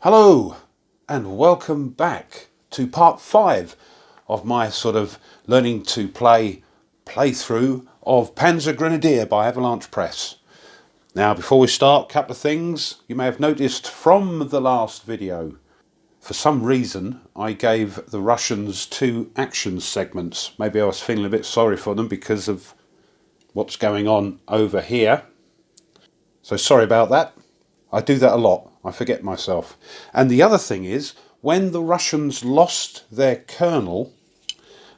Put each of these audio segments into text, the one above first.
Hello and welcome back to part 5 of my sort of learning to play playthrough of Panzer Grenadier by Avalanche Press. Now before we start, a couple of things you may have noticed from the last video. For some reason I gave the Russians 2 action segments. Maybe I was feeling a bit sorry for them because of what's going on over here. So sorry about that. I do that a lot. I forget myself. And the other thing is, when the Russians lost their colonel,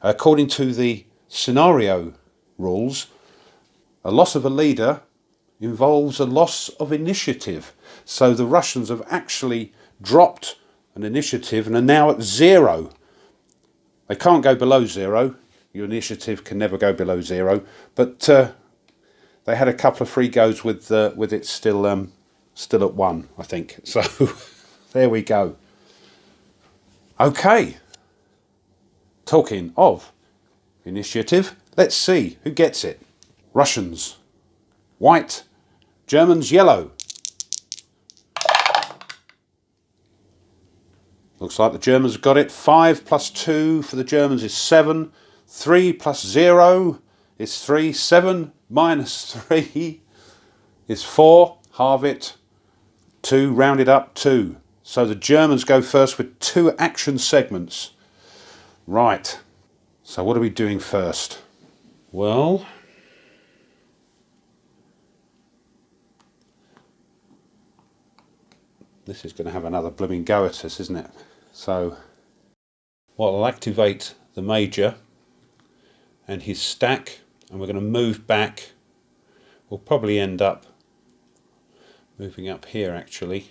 according to the scenario rules, a loss of a leader involves a loss of initiative. So the Russians have actually dropped an initiative and are now at 0. They can't go below 0. Your initiative can never go below 0. But they had a couple of free goes with it still at 1, I think. So there we go. Okay. Talking of initiative, let's see who gets it. Russians, white. Germans, yellow. Looks like the Germans have got it. 5 plus 2 for the Germans is 7. 3 plus 0 is 3. 7 minus 3 is 4. Halve it. 2, rounded up 2. So the Germans go first with 2 action segments. Right. So what are we doing first? Well, this is going to have another blooming go at us, isn't it? So, well, I'll activate the Major and his stack, and we're going to move back. We'll probably end up moving up here, actually.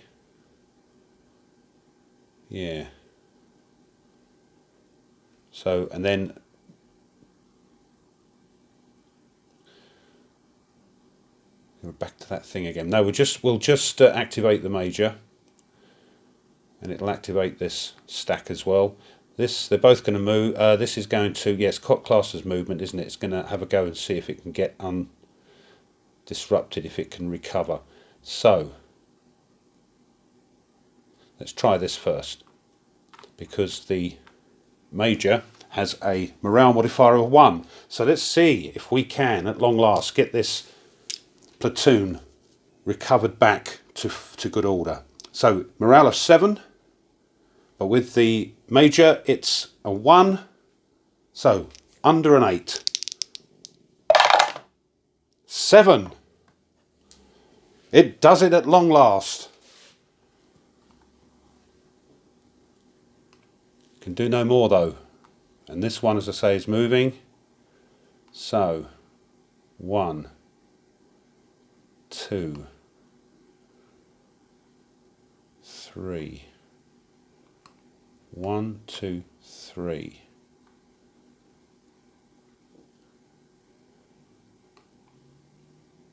Yeah. So, and then we're back to that thing again. No, we'll just activate the Major, and it'll activate this stack as well. They're both going to move. This is going to, yes, class as movement, isn't it? It's going to have a go and see if it can get disrupted, if it can recover. So let's try this first, because the Major has a morale modifier of 1. So let's see if we can, at long last, get this platoon recovered back to good order. So morale of 7, but with the Major it's a 1, so under an 8. 7. It does it at long last. Can do no more though. And this one, as I say, is moving. So 1, 2, 3. 1, 2, 3.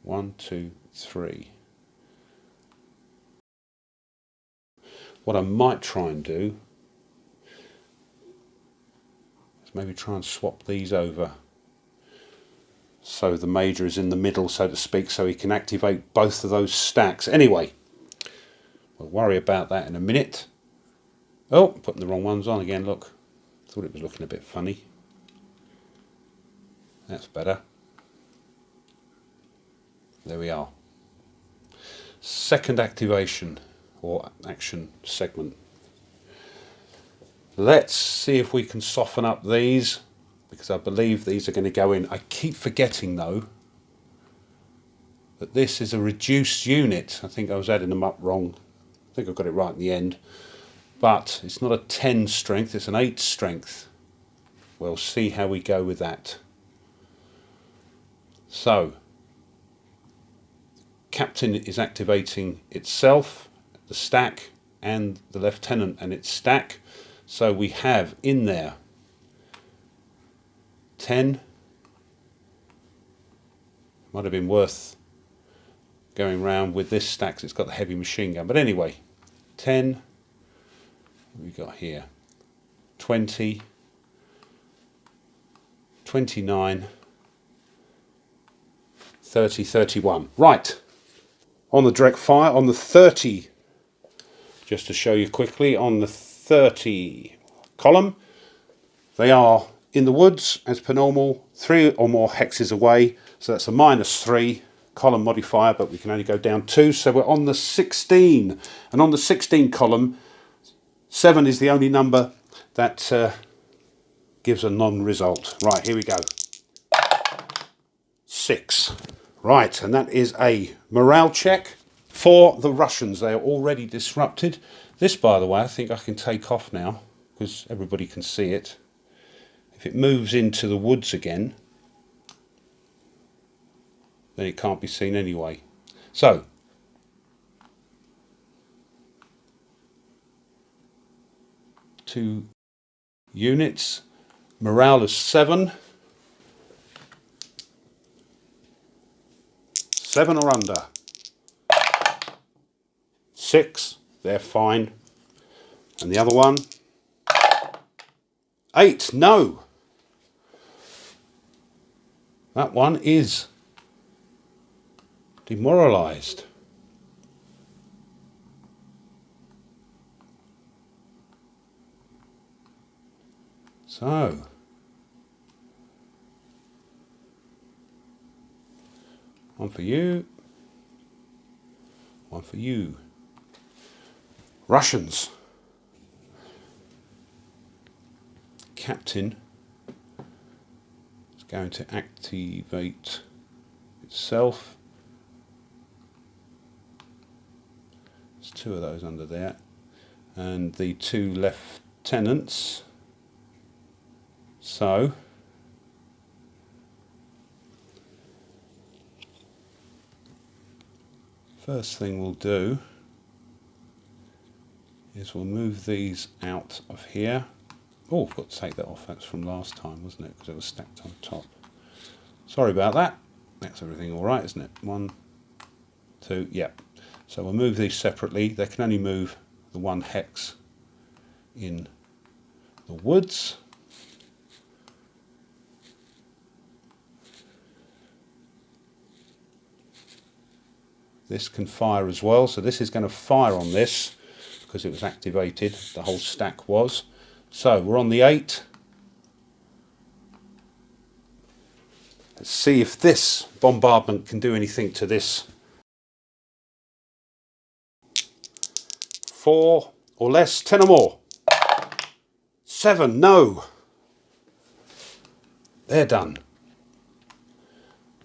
One, two, three. What I might try and do is maybe try and swap these over so the Major is in the middle, so to speak, so he can activate both of those stacks. Anyway, we'll worry about that in a minute. Oh, putting the wrong ones on again, look. Thought it was looking a bit funny. That's better. There we are. Second activation, or action segment. Let's see if we can soften up these, because I believe these are going to go in. I keep forgetting though that this is a reduced unit. I think I was adding them up wrong. I think I got it right in the end. But it's not a 10 strength, it's an 8 strength. We'll see how we go with that. So, Captain is activating itself, the stack, and the Lieutenant and its stack. So we have in there 10. Might have been worth going round with this stack, 'cause it's got the heavy machine gun. But anyway, 10. What have we got here? 20. 29. 30, 31. Right. On the direct fire, on the 30 just to show you quickly, on the 30 column, they are in the woods as per normal, 3 or more hexes away, so that's a -3 column modifier, but we can only go down 2, so we're on the 16. And on the 16 column, 7 is the only number that gives a non-result. Right, here we go. 6. Right, and that is a morale check for the Russians. They are already disrupted. This, by the way, I think I can take off now because everybody can see it. If it moves into the woods again, then it can't be seen anyway. So, two units, morale is 7. 7 or under. 6, they're fine. And the other one, 8, no. That one is demoralised. So, one for you, one for you. Russians. Captain is going to activate itself. There's 2 of those under there. And the 2 lieutenants. So, first thing we'll do is we'll move these out of here. Oh, I've got to take that off. That's from last time, wasn't it? Because it was stacked on top. Sorry about that. That's everything all right, isn't it? 1, 2, yep. So we'll move these separately. They can only move the 1 hex in the woods. This can fire as well, so this is going to fire on this because it was activated, the whole stack was. So we're on the 8. Let's see if this bombardment can do anything to this. 4 or less, 10 or more. 7, no. They're done.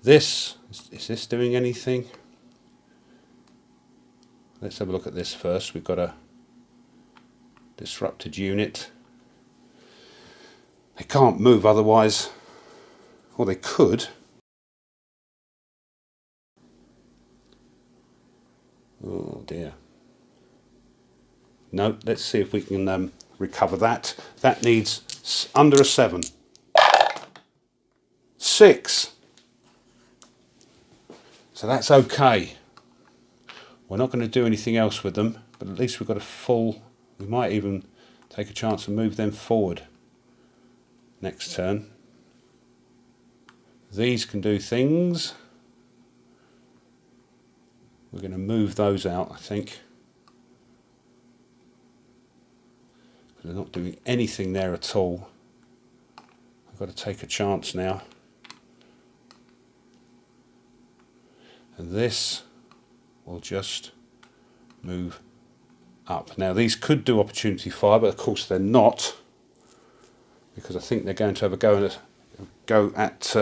This, is this doing anything? Let's have a look at this first. We've got a disrupted unit. They can't move otherwise, or they could. Oh dear. No, let's see if we can recover that. That needs under a 7. 6. So that's okay. We're not going to do anything else with them, but at least we've got a full, we might even take a chance and move them forward next turn. These can do things. We're going to move those out, I think. They're not doing anything there at all. I've got to take a chance now. And this will just move up. Now these could do opportunity fire, but of course they're not, because I think they're going to have a go at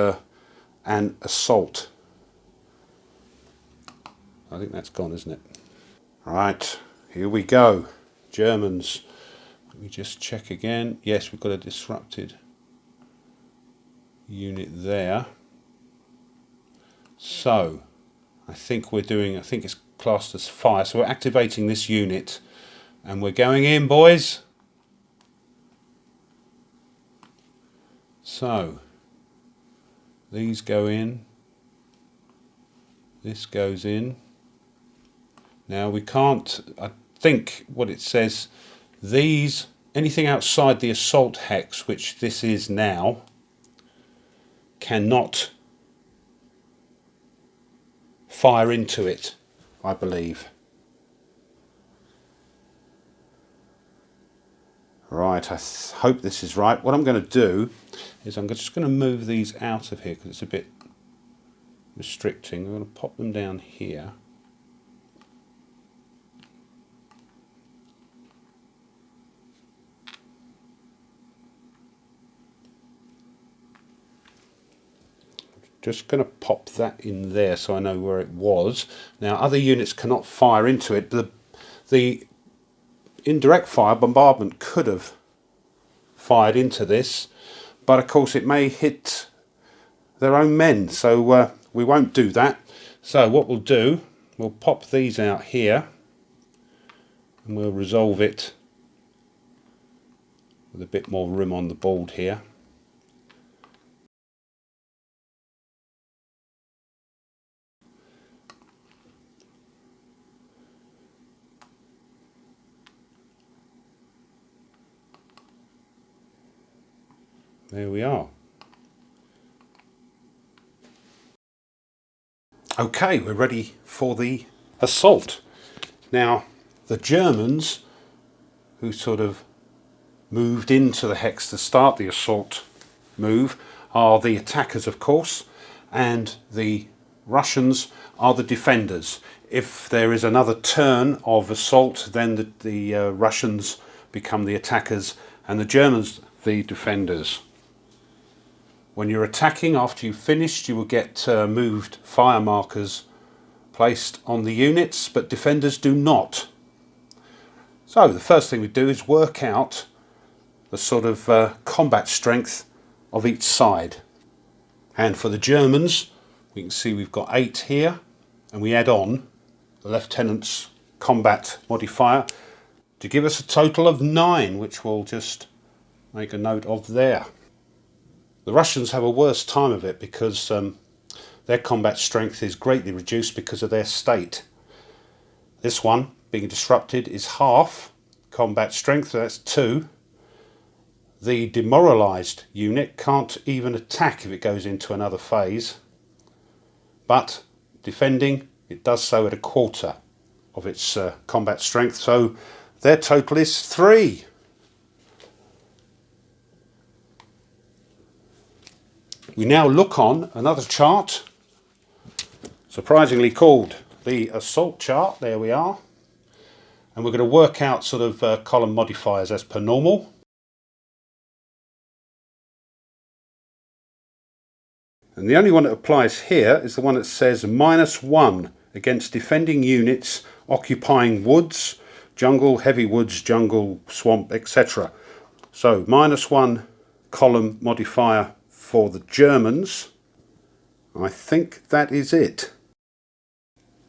an assault. I think that's gone, isn't it? Right, here we go. Germans. Let me just check again. Yes, we've got a disrupted unit there. So I think it's classed as fire. So we're activating this unit and we're going in, boys. So these go in. This goes in. Now we can't, I think what it says, these, anything outside the assault hex, which this is now, cannot fire into it, I believe. Right, I hope this is right. What I'm going to do is I'm just going to move these out of here because it's a bit restricting. I'm going to pop them down here. Just going to pop that in there so I know where it was. Now, other units cannot fire into it. The indirect fire bombardment could have fired into this, but of course it may hit their own men, so we won't do that. So what we'll do, we'll pop these out here and we'll resolve it with a bit more room on the board here. There we are. Okay, we're ready for the assault. Now, the Germans, who sort of moved into the hex to start the assault move, are the attackers, of course, and the Russians are the defenders. If there is another turn of assault, then the Russians become the attackers and the Germans the defenders. When you're attacking, after you've finished, you will get moved fire markers placed on the units, but defenders do not. So the first thing we do is work out the sort of combat strength of each side. And for the Germans, we can see we've got 8 here, and we add on the lieutenant's combat modifier to give us a total of 9, which we'll just make a note of there. The Russians have a worse time of it because their combat strength is greatly reduced because of their state. This one, being disrupted, is half combat strength, so that's 2. The demoralised unit can't even attack if it goes into another phase, but defending, it does so at a quarter of its combat strength, so their total is 3. We now look on another chart, surprisingly called the assault chart. There we are. And we're going to work out sort of column modifiers as per normal. And the only one that applies here is the one that says -1 against defending units occupying woods, jungle, heavy woods, jungle, swamp, etc. So -1 column modifier for the Germans. I think that is it.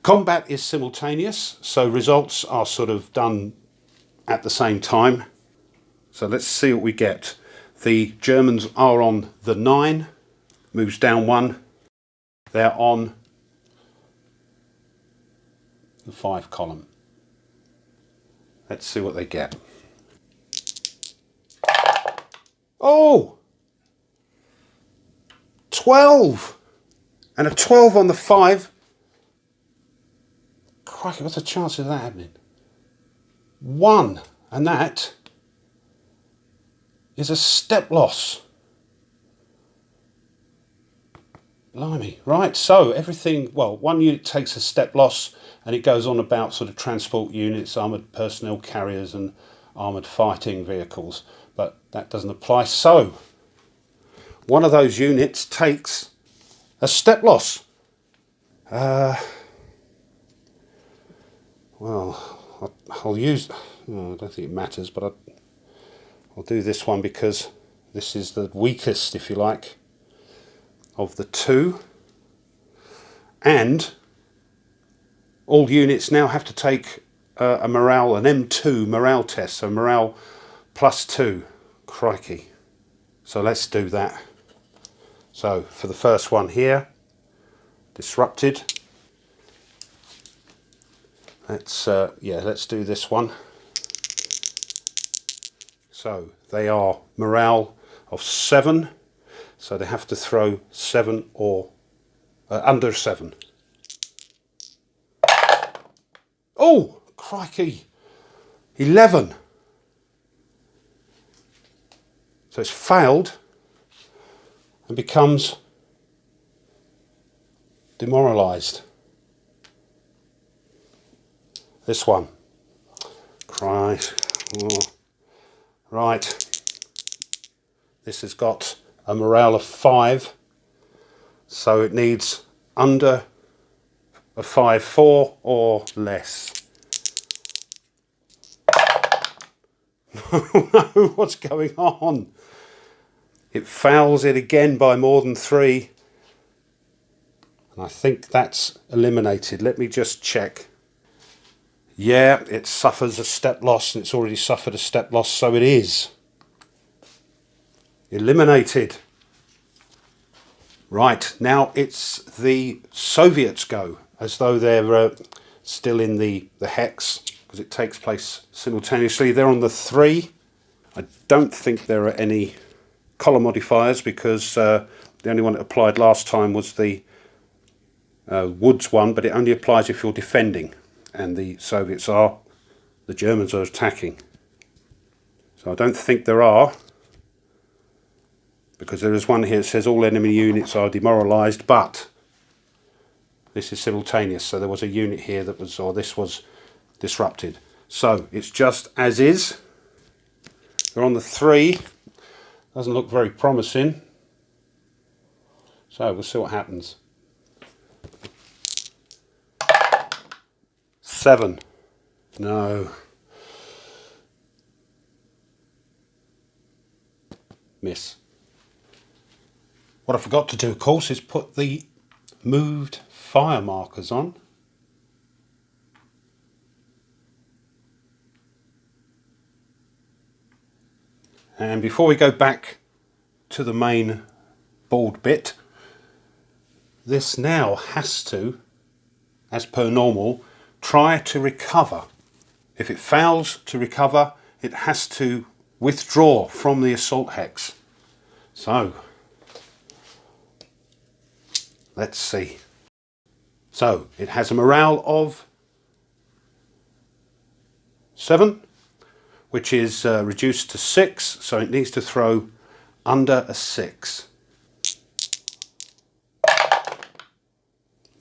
Combat is simultaneous, so results are sort of done at the same time. So let's see what we get. The Germans are on the 9, moves down 1. They're on the 5 column. Let's see what they get. Oh! 12! And a 12 on the 5. Crikey, what's the chance of that happening? 1. And that is a step loss. Blimey. Right, so everything, well, one unit takes a step loss and it goes on about sort of transport units, armoured personnel carriers and armoured fighting vehicles. But that doesn't apply. So, one of those units takes a step loss. Well, I'll use, I don't think it matters, but I'll do this one because this is the weakest, if you like, of the 2. And all units now have to take a morale, an M2 morale test, so morale +2. Crikey. So let's do that. So for the first one here, disrupted. Let's do this one. So they are morale of 7, so they have to throw 7 or under 7. Oh, crikey! 11. So it's failed and becomes demoralised. This one. Christ. Oh. Right. This has got a morale of 5. So it needs under a 5-4 or less. Oh no, what's going on? It fouls it again by more than 3. And I think that's eliminated. Let me just check. Yeah, it suffers a step loss, and it's already suffered a step loss, so it is eliminated. Right, now it's the Soviets' go, as though they're still in the hex, because it takes place simultaneously. They're on the 3. I don't think there are any column modifiers, because the only one that applied last time was the Woods one, but it only applies if you're defending, and the Soviets are, the Germans are attacking. So I don't think there are, because there is one here that says all enemy units are demoralised, but this is simultaneous, so there was a unit here that was, or this was disrupted. So it's just as is. They're on the 3. Doesn't look very promising. So we'll see what happens. 7. No. Miss. What I forgot to do, of course, is put the moved fire markers on. And before we go back to the main board bit, this now has to, as per normal, try to recover. If it fails to recover, it has to withdraw from the assault hex. So, let's see. So, it has a morale of 7, which is reduced to 6, so it needs to throw under a 6.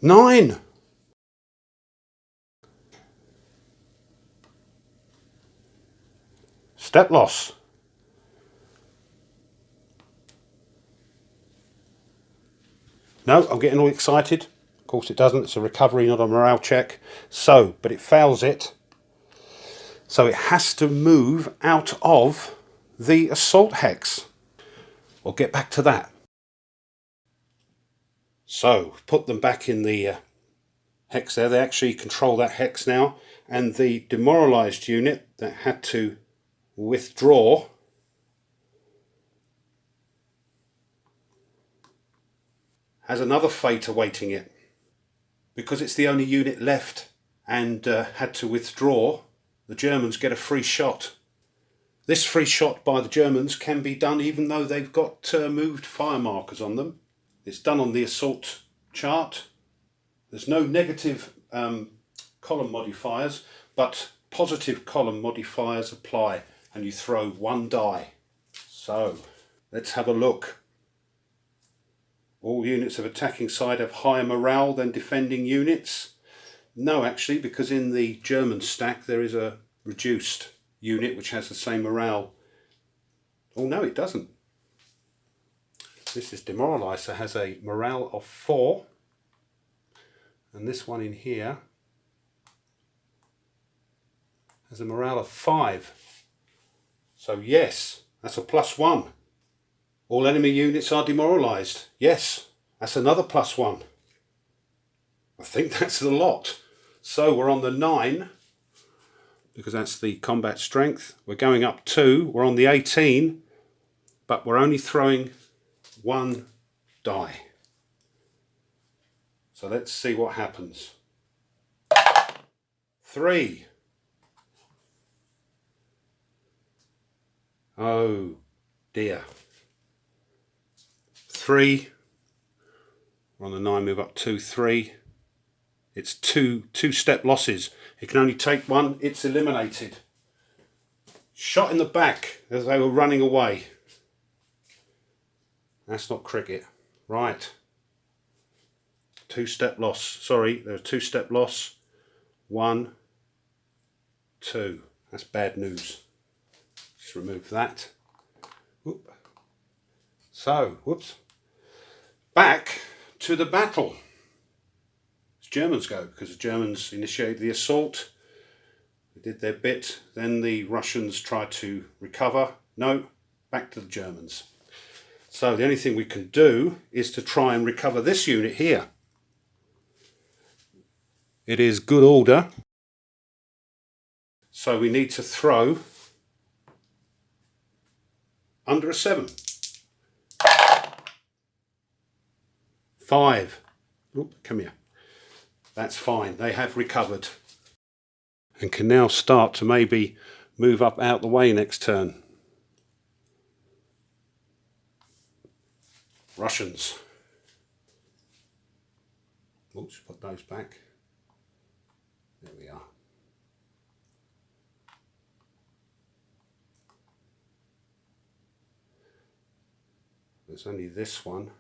9! Step loss. No, I'm getting all excited. Of course it doesn't, it's a recovery, not a morale check. So, but it fails it. So it has to move out of the assault hex. We'll get back to that. So, put them back in the hex there. They actually control that hex now. And the demoralised unit that had to withdraw has another fate awaiting it. Because it's the only unit left and had to withdraw, the Germans get a free shot. This free shot by the Germans can be done even though they've got moved fire markers on them. It's done on the assault chart. There's no negative column modifiers, but positive column modifiers apply, and you throw 1 die. So, let's have a look. All units of attacking side have higher morale than defending units. No, actually, because in the German stack there is a reduced unit which has the same morale. Oh no, it doesn't. This is demoralised, so has a morale of 4. And this one in here has a morale of 5. So yes, that's a +1. All enemy units are demoralised. Yes, that's another +1. I think that's the lot. So we're on the 9, because that's the combat strength. We're going up 2. We're on the 18, but we're only throwing 1 die. So let's see what happens. 3. Oh dear. 3. We're on the 9, move up 2, 3. It's two step losses. It can only take 1, it's eliminated. Shot in the back as they were running away. That's not cricket. Right. Two-step loss. Sorry, there's a two-step loss. 1, 2. That's bad news. Just remove that. Whoop. So, whoops. Back to the battle. It's Germans go, because the Germans initiated the assault. They did their bit. Then the Russians tried to recover. No, back to the Germans. So the only thing we can do is to try and recover this unit here. It is good order. So we need to throw under a 7. 5. Oop, come here. That's fine. They have recovered and can now start to maybe move up out the way next turn. Russians. Oops, put those back. There we are. There's only this one.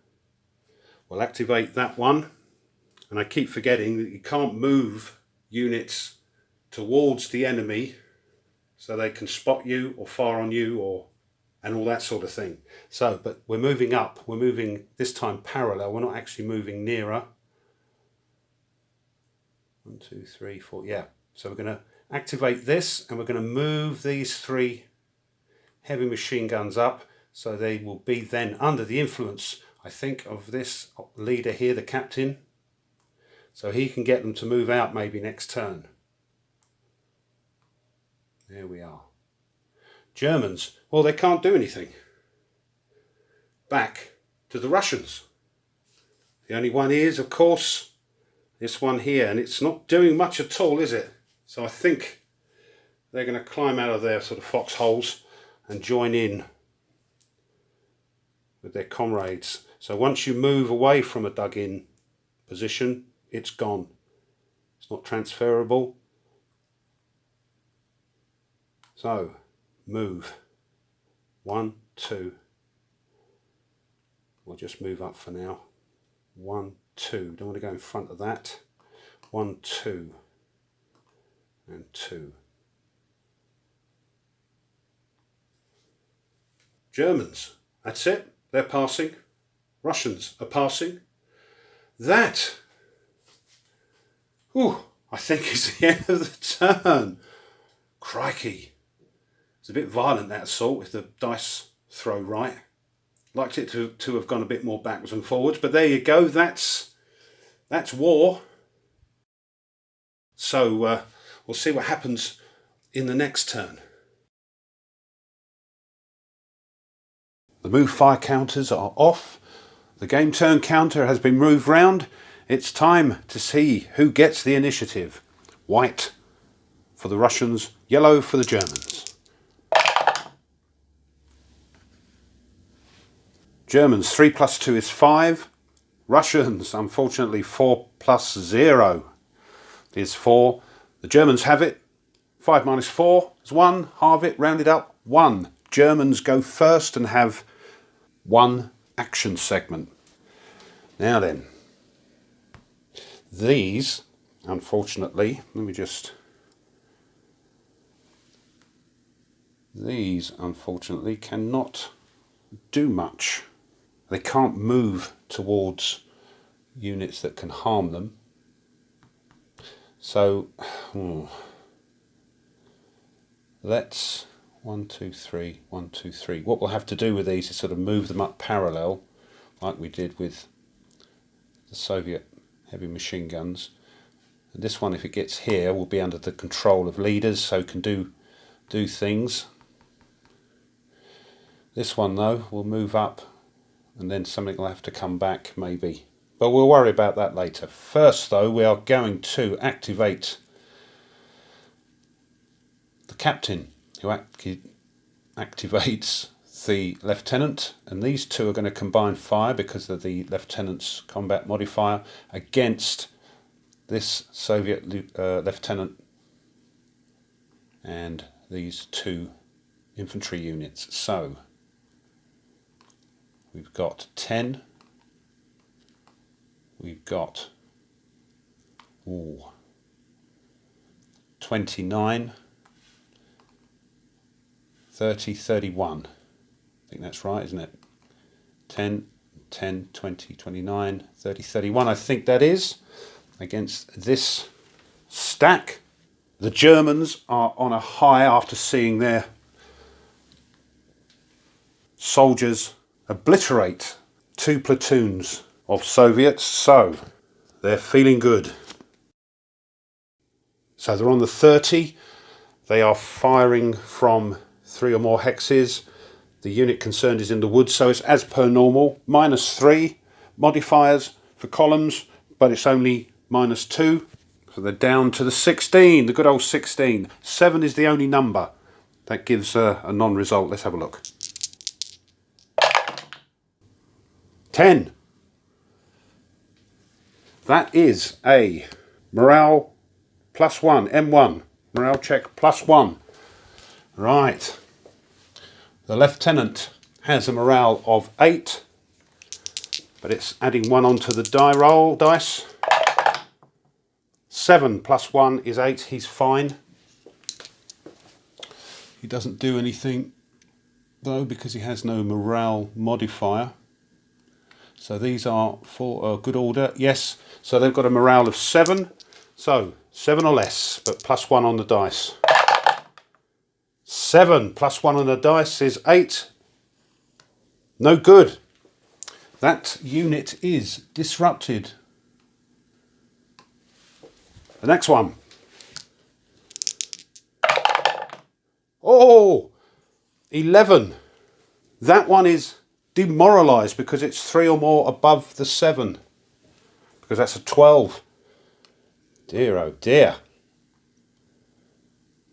We'll activate that one. And I keep forgetting that you can't move units towards the enemy so they can spot you or fire on you and all that sort of thing. So, but we're moving up. We're moving this time parallel. We're not actually moving nearer. 1, 2, 3, 4. Yeah. So we're going to activate this and we're going to move these 3 heavy machine guns up so they will be then under the influence, I think, of this leader here, the captain. So he can get them to move out maybe next turn. There we are. Germans, well, they can't do anything. Back to the Russians. The only one is, of course, this one here, and it's not doing much at all, is it? So I think they're going to climb out of their sort of foxholes and join in with their comrades. So once you move away from a dug-in position, it's gone. It's not transferable. So, move. 1, 2. We'll just move up for now. 1, 2. Don't want to go in front of that. 1, 2. And 2. Germans. That's it. They're passing. Russians are passing. That, I think is the end of the turn. Crikey. It's a bit violent, that assault, if the dice throw right. Liked it to have gone a bit more backwards and forwards, but there you go. That's war. So we'll see what happens in the next turn. The move fire counters are off. The game turn counter has been moved round. It's time to see who gets the initiative. White for the Russians, yellow for the Germans. Germans, 3 plus 2 is 5. Russians, unfortunately, 4 plus 0 is 4. The Germans have it. 5 minus 4 is 1. Halve it, round it up, 1. Germans go first and have 1 action segment. Now then, these, unfortunately, these unfortunately cannot do much. They can't move towards units that can harm them. So, let's 1, 2, 3, 1, 2, 3. What we'll have to do with these is sort of move them up parallel, like we did with the Soviet heavy machine guns. And this one, if it gets here, will be under the control of leaders, so can do things. This one, though, will move up, and then something will have to come back, maybe. But we'll worry about that later. First, though, we are going to activate the captain, who activates the lieutenant, and these two are going to combine fire because of the lieutenant's combat modifier against this Soviet lieutenant and these 2 infantry units. So we've got 10, we've got 29, 30, 31. I think that's right, isn't it? 10, 10, 20, 29, 30, 31. I think that is against this stack. The Germans are on a high after seeing their soldiers obliterate 2 platoons of Soviets, so they're feeling good. So they're on the 30. They are firing from 3 or more hexes. The unit concerned is in the woods, so it's as per normal. -3 modifiers for columns, but it's only -2. So they're down to the 16, the good old 16. 7 is the only number that gives a non-result. Let's have a look. 10. That is a morale +1, M1. Morale check +1. Right. The lieutenant has a morale of 8, but it's adding 1 onto the die roll dice. 7 + 1 is 8. He's fine. He doesn't do anything though because he has no morale modifier. So these are for good order. Yes. So they've got a morale of 7. So 7 or less, but +1 on the dice. 7 + 1 on the dice is 8. No good. That unit is disrupted. The next one. Oh, 11. That one is demoralised because it's 3 or more above the 7. Because that's a 12. Dear oh dear.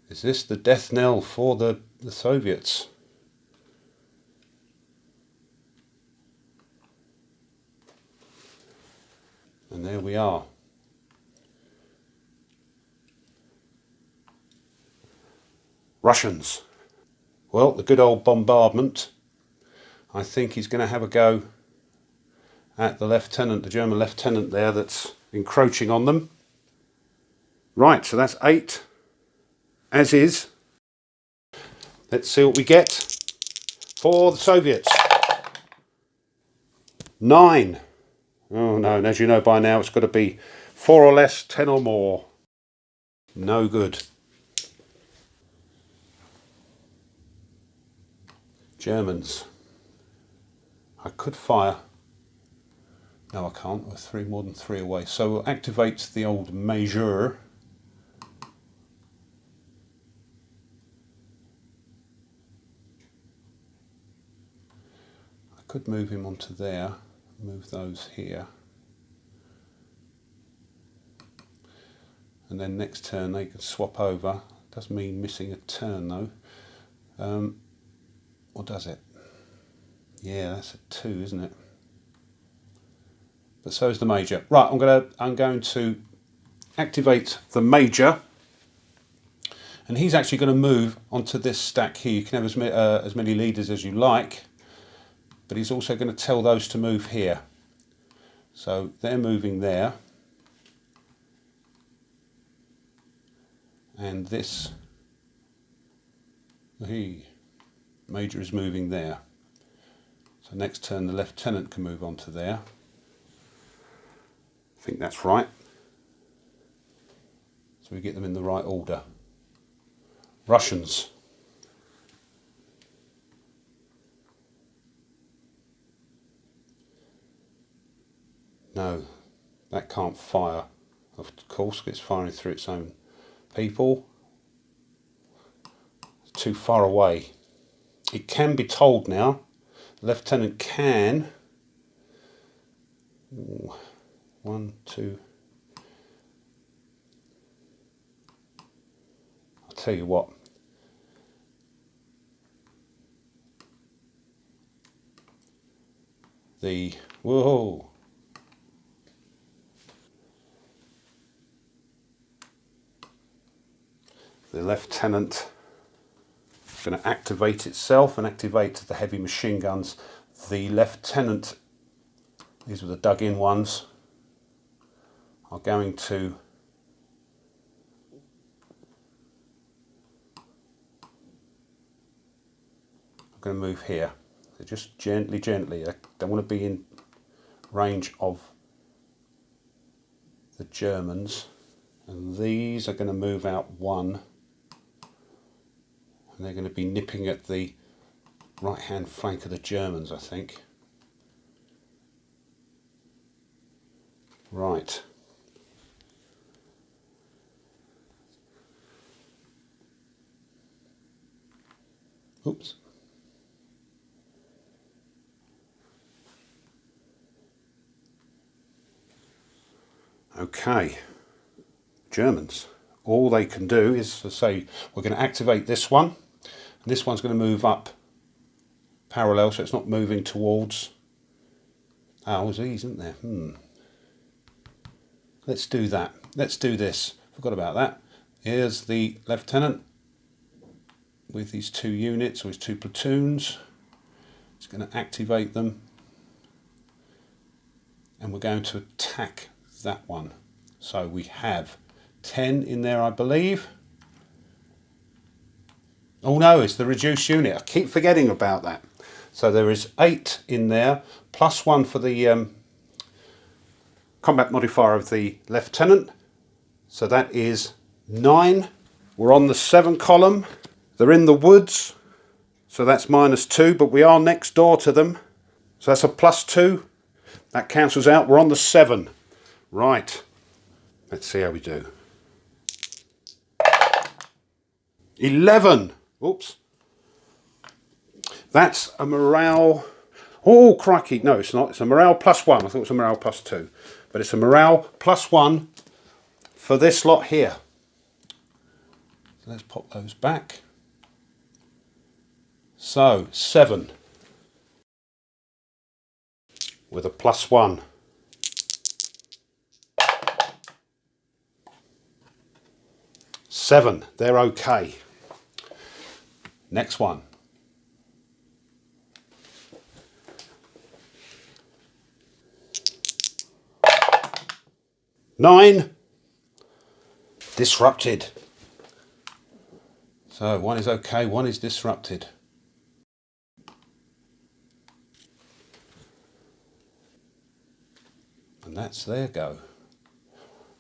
Is this the death knell for the Soviets? And there we are. Russians. Well, the good old bombardment. I think he's going to have a go at the lieutenant, the German lieutenant there that's encroaching on them. Right, so that's 8. As is. Let's see what we get for the Soviets. 9. Oh no, and as you know by now it's got to be 4 or less, 10 or more. No good. Germans. I could fire. No, I can't. We're 3 more than 3 away. So we'll activate the old Major. I could move him onto there. Move those here. And then next turn they could swap over. Does mean missing a turn though. Or does it? Yeah, that's a 2, isn't it? But so is the Major. Right, I'm going to activate the Major, and he's actually going to move onto this stack here. You can have as many leaders as you like, but he's also going to tell those to move here. So they're moving there, and this Major is moving there. So next turn the lieutenant can move on to there. I think that's right. So we get them in the right order. Russians. No, that can't fire. Of course, it's firing through its own people. It's too far away. It can be told now. The lieutenant can. 1, 2. I'll tell you what. Whoa. The lieutenant is going to activate itself and activate the heavy machine guns the lieutenant, these were the dug in ones, are going to move here. So just gently, I don't want to be in range of the Germans, and these are going to move out one, and they're going to be nipping at the right hand flank of the Germans, I think. Right. Oops. Okay, Germans, all they can do is to say we're going to activate this one, and this one's going to move up parallel, so it's not moving towards ours, isn't there? Let's do that. Let's do this. Forgot about that. Here's the lieutenant with his 2 units, or his 2 platoons. He's going to activate them, and we're going to attack that one. So we have 10 in there, I believe. Oh no, it's the reduced unit. I keep forgetting about that. So there is 8 in there, plus 1 for the combat modifier of the lieutenant. So that is 9. We're on the 7 column. They're in the woods, so that's -2, but we are next door to them. So that's a +2. That cancels out. We're on the 7. Right. Let's see how we do. 11. Oops. That's a morale. Oh, crikey. No, it's not. It's a morale +1. I thought it was a morale +2. But it's a morale +1 for this lot here. So let's pop those back. So, 7. With a +1. 7. They're okay. Next one. 9. Disrupted. So 1 is okay, 1 is disrupted. And that's their go.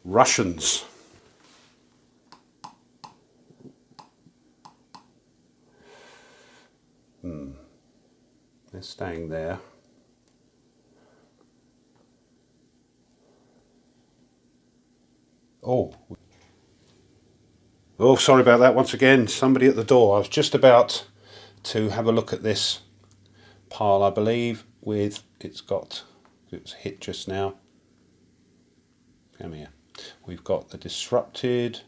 Russians. They're staying there. Oh, sorry about that once again. Somebody at the door. I was just about to have a look at this pile, I believe, with it was hit just now. Come here. We've got the disrupted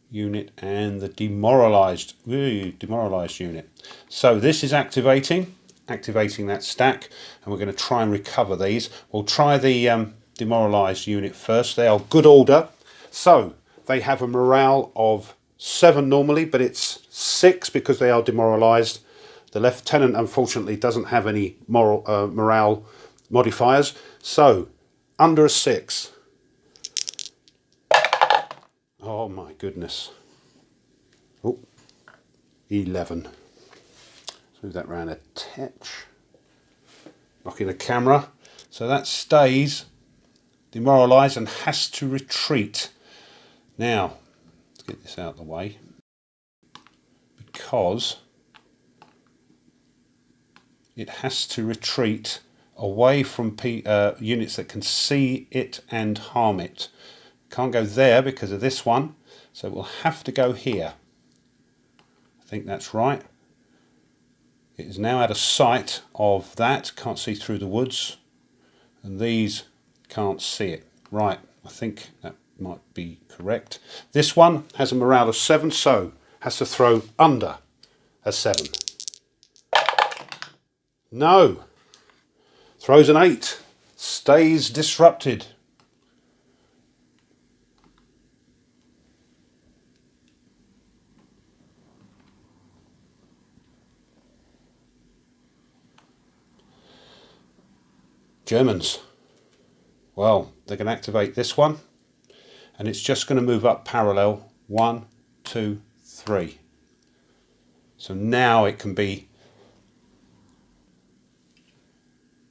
unit and the demoralized unit. So this is activating that stack, and we're going to try and recover these. We'll try the demoralized unit first. They are good order. So they have a morale of 7 normally, but it's 6 because they are demoralized. The lieutenant unfortunately doesn't have any morale modifiers, so under a 6. Oh my goodness. Oh, 11. Let's move that round a touch. Knocking the camera. So that stays demoralised and has to retreat. Now, let's get this out of the way. Because it has to retreat away from units that can see it and harm it. Can't go there because of this one, so we'll have to go here. I think that's right. It is now out of sight of that, can't see through the woods, and these can't see it. Right, I think that might be correct. This one has a morale of 7, so has to throw under a 7. No, throws an 8, stays disrupted. Germans, well, they're going to activate this one, and it's just going to move up parallel. 1, 2, 3. So now it can be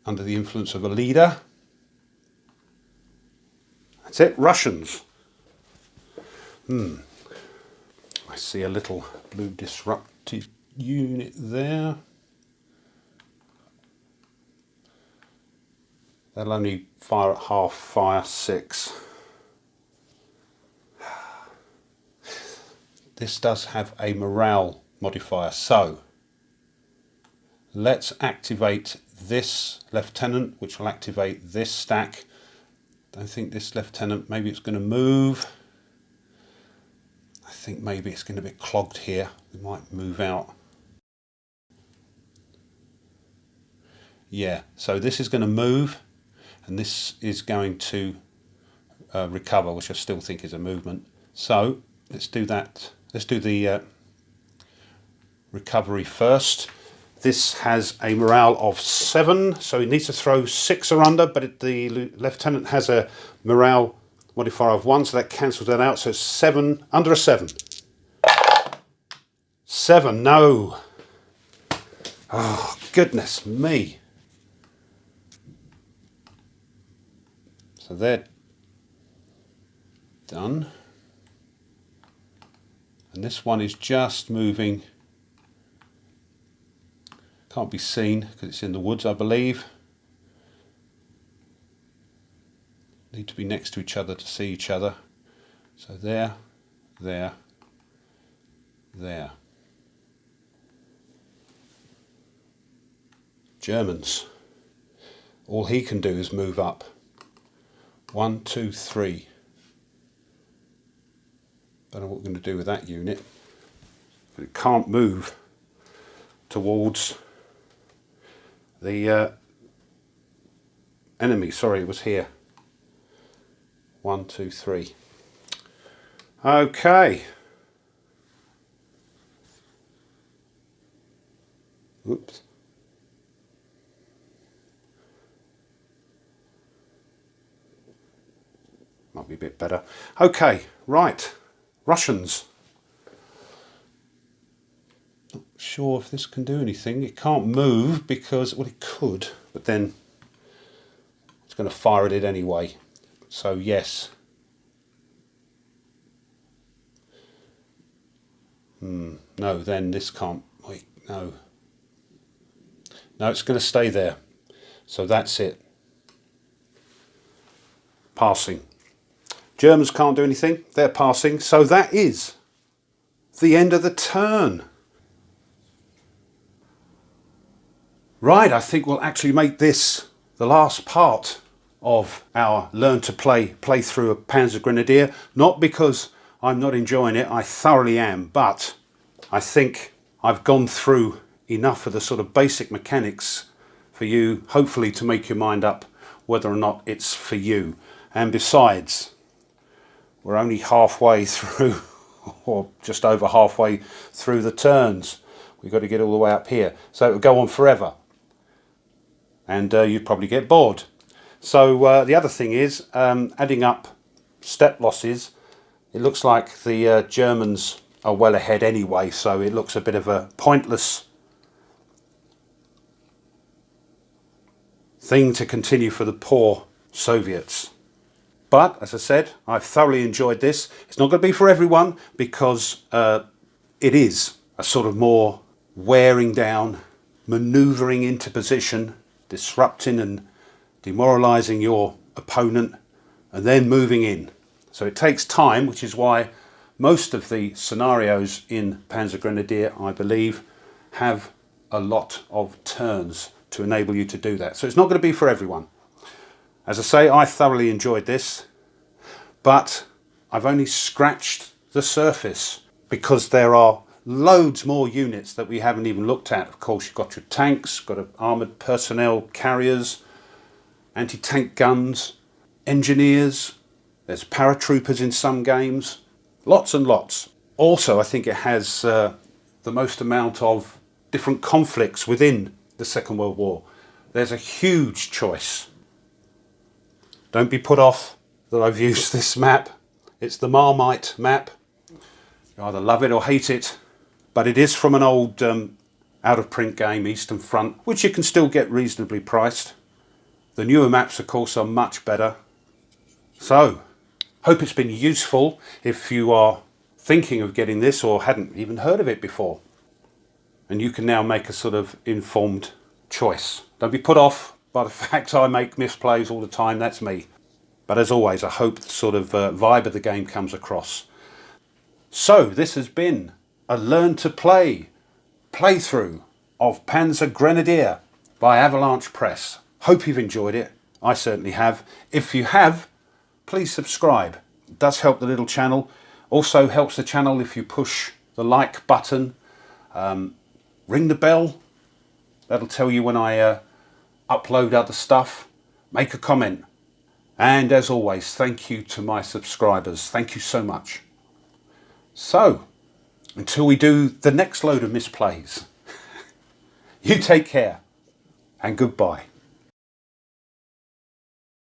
under the influence of a leader. That's it, Russians. I see a little blue disrupted unit there. They'll only fire at half fire, 6. This does have a morale modifier, so let's activate this lieutenant, which will activate this stack. Don't think this lieutenant, maybe it's going to move. I think maybe it's going to be clogged here. We might move out. Yeah, so this is going to move, and this is going to recover, which I still think is a movement. So let's do that. Let's do the recovery first. This has a morale of 7, so he needs to throw 6 or under, but the lieutenant has a morale modifier of 1, so that cancels that out. So it's 7, under a 7. 7, no. Oh, goodness me. So they're done. And this one is just moving. Can't be seen because it's in the woods, I believe. Need to be next to each other to see each other. So there, there, there. Germans. All he can do is move up. 1, 2, 3. Don't know what we're going to do with that unit. But it can't move towards the enemy. Sorry, it was here. 1, 2, 3. Okay. Oops. Might be a bit better. Okay, right. Russians. Not sure if this can do anything. It can't move because, well, it could, but then it's going to fire at it anyway. So yes. No, then this can't. Wait, no. No, it's going to stay there. So that's it. Passing. Germans can't do anything. They're passing. So that is the end of the turn. Right, I think we'll actually make this the last part of our Learn to Play playthrough of Panzer Grenadier. Not because I'm not enjoying it, I thoroughly am, but I think I've gone through enough of the sort of basic mechanics for you, hopefully, to make your mind up whether or not it's for you. And besides, we're only halfway through, or just over halfway through the turns. We've got to get all the way up here. So it'll go on forever. And you'd probably get bored. So the other thing is, adding up step losses, it looks like the Germans are well ahead anyway, so it looks a bit of a pointless thing to continue for the poor Soviets. But, as I said, I've thoroughly enjoyed this. It's not going to be for everyone because it is a sort of more wearing down, manoeuvring into position, disrupting and demoralising your opponent, and then moving in. So it takes time, which is why most of the scenarios in Panzer Grenadier, I believe, have a lot of turns to enable you to do that. So it's not going to be for everyone. As I say, I thoroughly enjoyed this, but I've only scratched the surface because there are loads more units that we haven't even looked at. Of course, you've got your tanks, got armoured personnel carriers, anti-tank guns, engineers, there's paratroopers in some games, lots and lots. Also, I think it has the most amount of different conflicts within the Second World War. There's a huge choice Don't be put off that I've used this map. It's the Marmite map. You either love it or hate it, but it is from an old out-of-print game, Eastern Front, which you can still get reasonably priced. The newer maps, of course, are much better. So, hope it's been useful if you are thinking of getting this or hadn't even heard of it before. And you can now make a sort of informed choice. Don't be put off by the fact I make misplays all the time, that's me. But as always, I hope the sort of vibe of the game comes across. So, this has been a Learn to Play playthrough of Panzer Grenadier by Avalanche Press. Hope you've enjoyed it. I certainly have. If you have, please subscribe. It does help the little channel. Also helps the channel if you push the like button. Ring the bell. That'll tell you when I upload other stuff. Make a comment. And as always, thank you to my subscribers. Thank you so much. So, until we do the next load of misplays, you take care and goodbye.